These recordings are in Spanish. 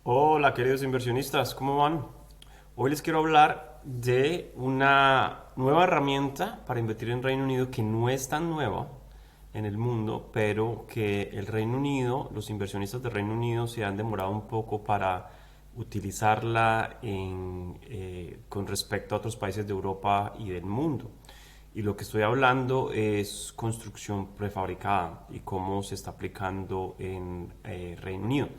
Hola queridos inversionistas, ¿cómo van? Hoy les quiero hablar de una nueva herramienta para invertir en Reino Unido que no es tan nueva en el mundo, pero que el Reino Unido, los inversionistas del Reino Unido se han demorado un poco para utilizarla con respecto a otros países de Europa y del mundo. Y lo que estoy hablando es construcción prefabricada y cómo se está aplicando en Reino Unido.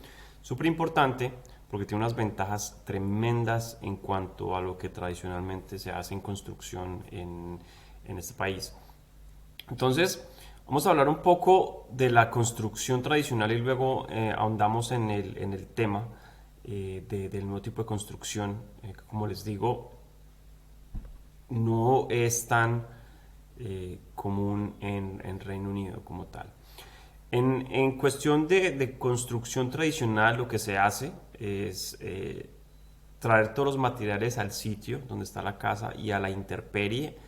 Súper importante porque tiene unas ventajas tremendas en cuanto a lo que tradicionalmente se hace en construcción en este país. Entonces, vamos a hablar un poco de la construcción tradicional y luego ahondamos en el tema del nuevo tipo de construcción. Como les digo, no es tan común en Reino Unido como tal. En cuestión de construcción tradicional, lo que se hace es traer todos los materiales al sitio donde está la casa y a la intemperie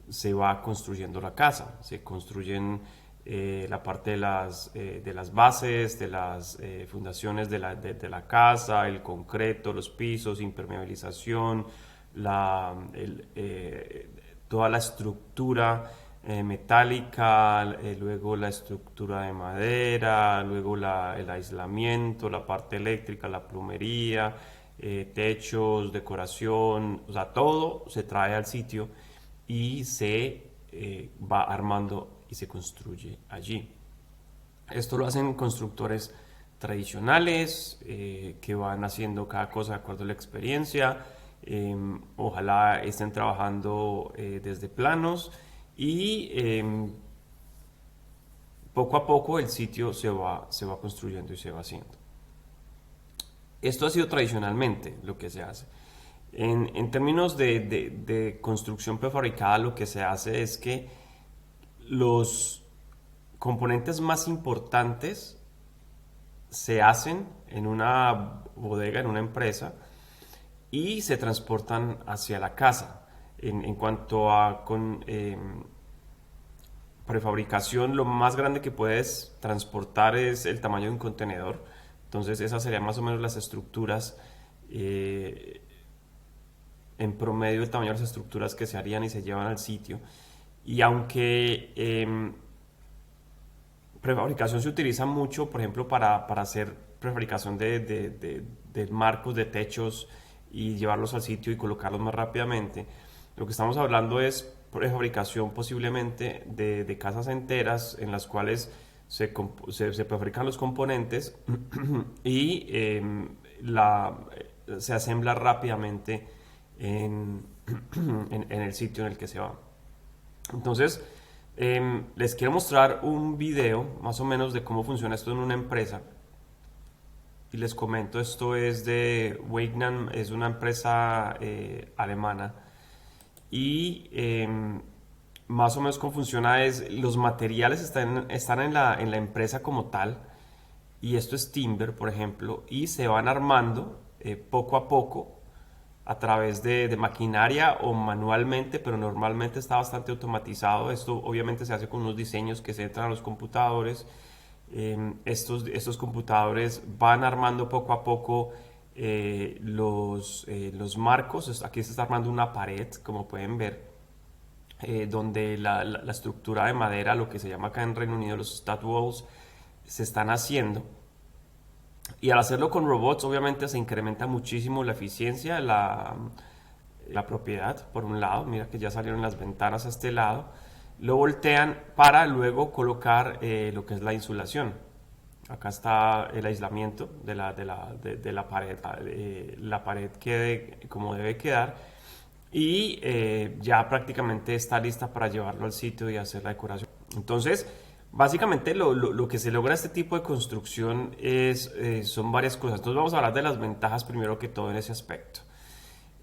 se va construyendo la casa. Se construyen la parte de las bases, de las fundaciones de la casa, el concreto, los pisos, impermeabilización, la, el, toda la estructura metálica, luego la estructura de madera, luego el aislamiento, la parte eléctrica, la plomería, techos, decoración, o sea, todo se trae al sitio y se va armando y se construye allí. Esto lo hacen constructores tradicionales que van haciendo cada cosa de acuerdo a la experiencia. Ojalá estén trabajando desde planos y poco a poco el sitio se va construyendo y se va haciendo. Esto ha sido tradicionalmente lo que se hace. En términos de construcción prefabricada, lo que se hace es que los componentes más importantes se hacen en una bodega, en una empresa, y se transportan hacia la casa. En cuanto a prefabricación, lo más grande que puedes transportar es el tamaño de un contenedor. Entonces esas serían más o menos las estructuras, en promedio el tamaño de las estructuras que se harían y se llevan al sitio. Y aunque prefabricación se utiliza mucho, por ejemplo, para hacer prefabricación de marcos, de techos y llevarlos al sitio y colocarlos más rápidamente. Lo que estamos hablando es prefabricación posiblemente de casas enteras en las cuales se prefabrican los componentes y se asembla rápidamente en, en el sitio en el que se va. Entonces, les quiero mostrar un video más o menos de cómo funciona esto en una empresa. Y les comento, esto es de Weignam, es una empresa alemana. Y más o menos cómo funciona es, los materiales están en la empresa como tal. Y esto es timber, por ejemplo, y se van armando poco a poco a través de maquinaria o manualmente, pero normalmente está bastante automatizado. Esto obviamente se hace con unos diseños que se entran a los computadores. Estos computadores van armando poco a poco los marcos. Aquí se está armando una pared, como pueden ver, donde la estructura de madera, lo que se llama acá en Reino Unido los stud walls, se están haciendo. Y al hacerlo con robots, obviamente se incrementa muchísimo la eficiencia, la propiedad, por un lado. Mira que ya salieron las ventanas a este lado. Lo voltean para luego colocar lo que es la insulación. Acá está el aislamiento de la pared. La pared quede como debe quedar. Y ya prácticamente está lista para llevarlo al sitio y hacer la decoración. Entonces, básicamente lo que se logra este tipo de construcción son varias cosas. Entonces vamos a hablar de las ventajas primero que todo en ese aspecto.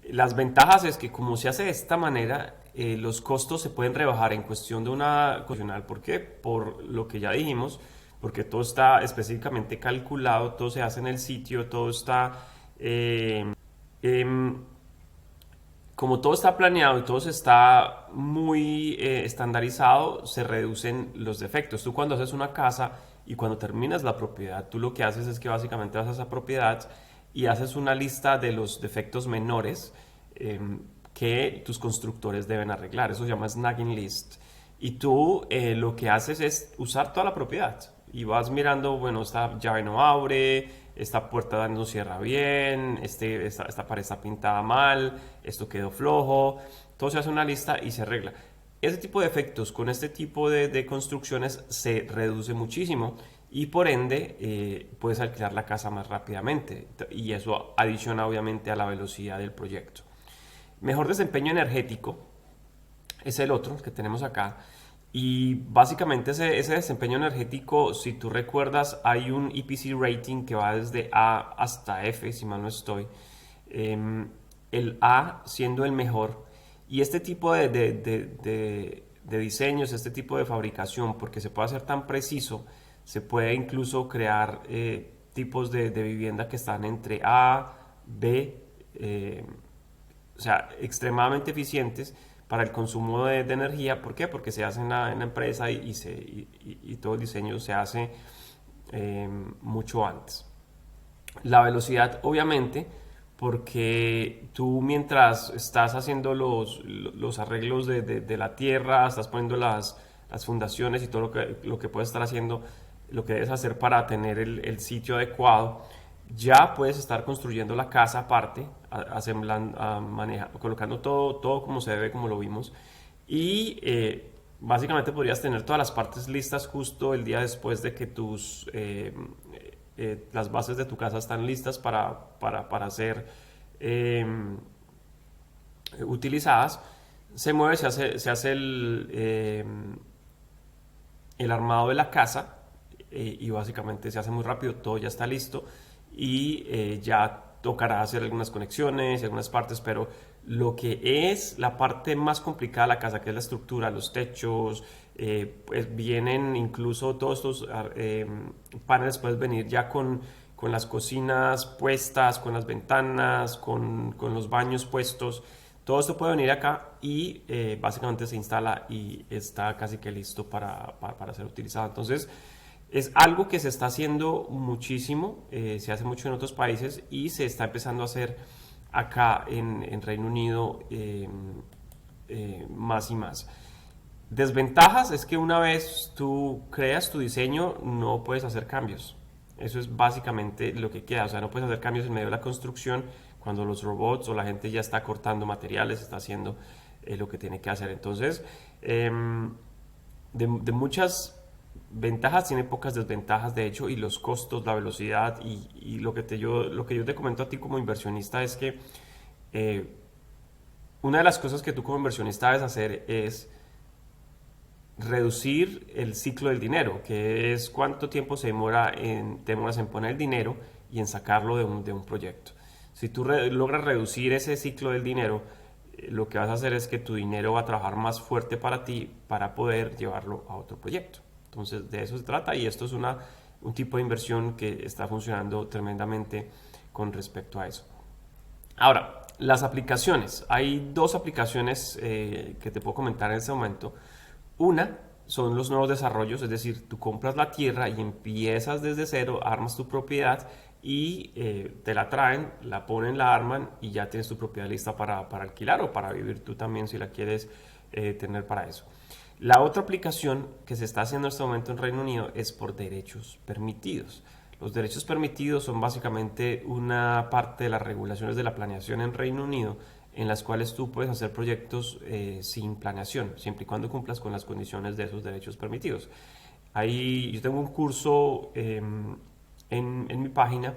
Las ventajas es que como se hace de esta manera, los costos se pueden rebajar en cuestión de una construcción. ¿Por qué? Por lo que ya dijimos, porque todo está específicamente calculado, todo se hace en el sitio, todo está... em, como todo está planeado y todo está muy estandarizado, se reducen los defectos. Tú cuando haces una casa y cuando terminas la propiedad, tú lo que haces es que básicamente vas a esa propiedad y haces una lista de los defectos menores que tus constructores deben arreglar. Eso se llama snagging list. Y tú lo que haces es usar toda la propiedad y vas mirando, bueno, esta llave no abre, esta puerta no cierra bien, esta pared está pintada mal, esto quedó flojo. Todo se hace una lista y se arregla. Ese tipo de efectos con este tipo de construcciones se reduce muchísimo y por ende puedes alquilar la casa más rápidamente y eso adiciona obviamente a la velocidad del proyecto. Mejor desempeño energético es el otro que tenemos acá. Y básicamente ese desempeño energético, si tú recuerdas, hay un EPC rating que va desde A hasta F, si mal no estoy. El A siendo el mejor. Y este tipo de diseños, este tipo de fabricación, porque se puede hacer tan preciso, se puede incluso crear tipos de vivienda que están entre A, B, o sea, extremadamente eficientes para el consumo de energía. ¿Por qué? Porque se hace en la empresa y todo el diseño se hace mucho antes. La velocidad, obviamente, porque tú mientras estás haciendo los arreglos de la tierra, estás poniendo las fundaciones y todo lo que puedes estar haciendo, lo que debes hacer para tener el sitio adecuado, ya puedes estar construyendo la casa aparte, asemblando, colocando todo como se debe, como lo vimos. Y básicamente podrías tener todas las partes listas justo el día después de que las bases de tu casa están listas para ser utilizadas. Se mueve, se hace el armado de la casa y básicamente se hace muy rápido, todo ya está listo y ya tocará hacer algunas conexiones y algunas partes, pero lo que es la parte más complicada de la casa, que es la estructura, los techos, pues vienen incluso todos estos paneles, puedes venir ya con las cocinas puestas, con las ventanas, con los baños puestos. Todo esto puede venir acá y básicamente se instala y está casi que listo para ser utilizado. Entonces, es algo que se está haciendo muchísimo, se hace mucho en otros países y se está empezando a hacer acá en Reino Unido más y más. Desventajas es que una vez tú creas tu diseño no puedes hacer cambios. Eso es básicamente lo que queda. O sea, no puedes hacer cambios en medio de la construcción cuando los robots o la gente ya está cortando materiales, está haciendo lo que tiene que hacer. Entonces, de muchas ventajas tiene pocas desventajas, de hecho, y los costos, la velocidad y lo que yo te comento a ti como inversionista es que una de las cosas que tú como inversionista debes hacer es reducir el ciclo del dinero, que es cuánto tiempo te demoras en poner el dinero y en sacarlo de un proyecto. Si tú logras reducir ese ciclo del dinero, lo que vas a hacer es que tu dinero va a trabajar más fuerte para ti para poder llevarlo a otro proyecto. Entonces de eso se trata y esto es un tipo de inversión que está funcionando tremendamente con respecto a eso. Ahora, las aplicaciones. Hay dos aplicaciones que te puedo comentar en este momento. Una son los nuevos desarrollos, es decir, tú compras la tierra y empiezas desde cero, armas tu propiedad y te la traen, la ponen, la arman y ya tienes tu propiedad lista para alquilar o para vivir tú también si la quieres tener para eso. La otra aplicación que se está haciendo en este momento en Reino Unido es por derechos permitidos. Los derechos permitidos son básicamente una parte de las regulaciones de la planeación en Reino Unido en las cuales tú puedes hacer proyectos sin planeación, siempre y cuando cumplas con las condiciones de esos derechos permitidos. Yo tengo un curso en mi página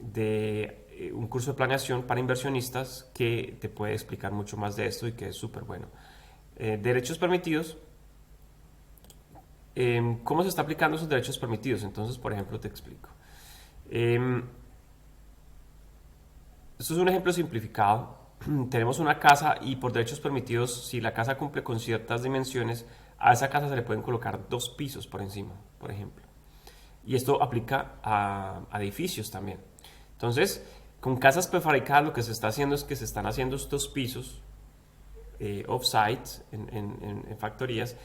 de un curso de planeación para inversionistas que te puede explicar mucho más de esto y que es súper bueno. Derechos permitidos. ¿Cómo se está aplicando esos derechos permitidos? Entonces, por ejemplo, te explico. Esto es un ejemplo simplificado. Tenemos una casa y por derechos permitidos, si la casa cumple con ciertas dimensiones, a esa casa se le pueden colocar 2 pisos por encima, por ejemplo. Y esto aplica a edificios también. Entonces, con casas prefabricadas lo que se está haciendo es que se están haciendo estos pisos off-site en factorías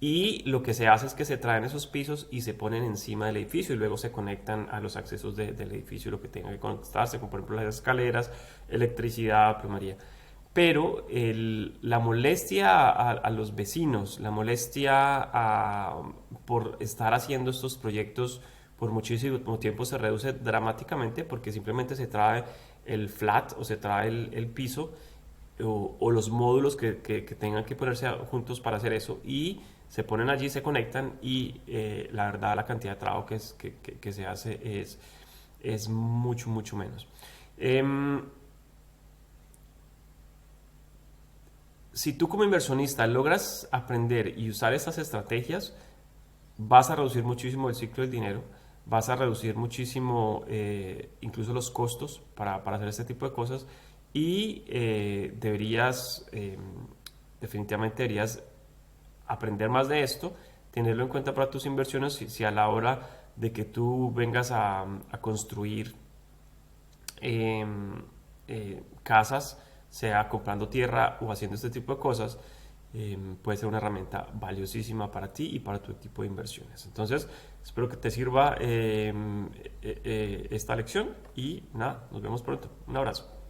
Y lo que se hace es que se traen esos pisos y se ponen encima del edificio y luego se conectan a los accesos del edificio, lo que tenga que conectarse, como por ejemplo las escaleras, electricidad, plomería. Pero la molestia a los vecinos, la molestia por estar haciendo estos proyectos por muchísimo tiempo se reduce dramáticamente porque simplemente se trae el flat o se trae el piso o los módulos que tengan que ponerse juntos para hacer eso y se ponen allí, se conectan y la verdad la cantidad de trabajo que se hace es mucho, mucho menos. Em, si tú como inversionista logras aprender y usar estas estrategias, vas a reducir muchísimo el ciclo del dinero, vas a reducir muchísimo incluso los costos para hacer este tipo de cosas y definitivamente deberías aprender más de esto, tenerlo en cuenta para tus inversiones si a la hora de que tú vengas a construir eh, casas, sea comprando tierra o haciendo este tipo de cosas, puede ser una herramienta valiosísima para ti y para tu equipo de inversiones. Entonces, espero que te sirva esta lección y nada, nos vemos pronto. Un abrazo.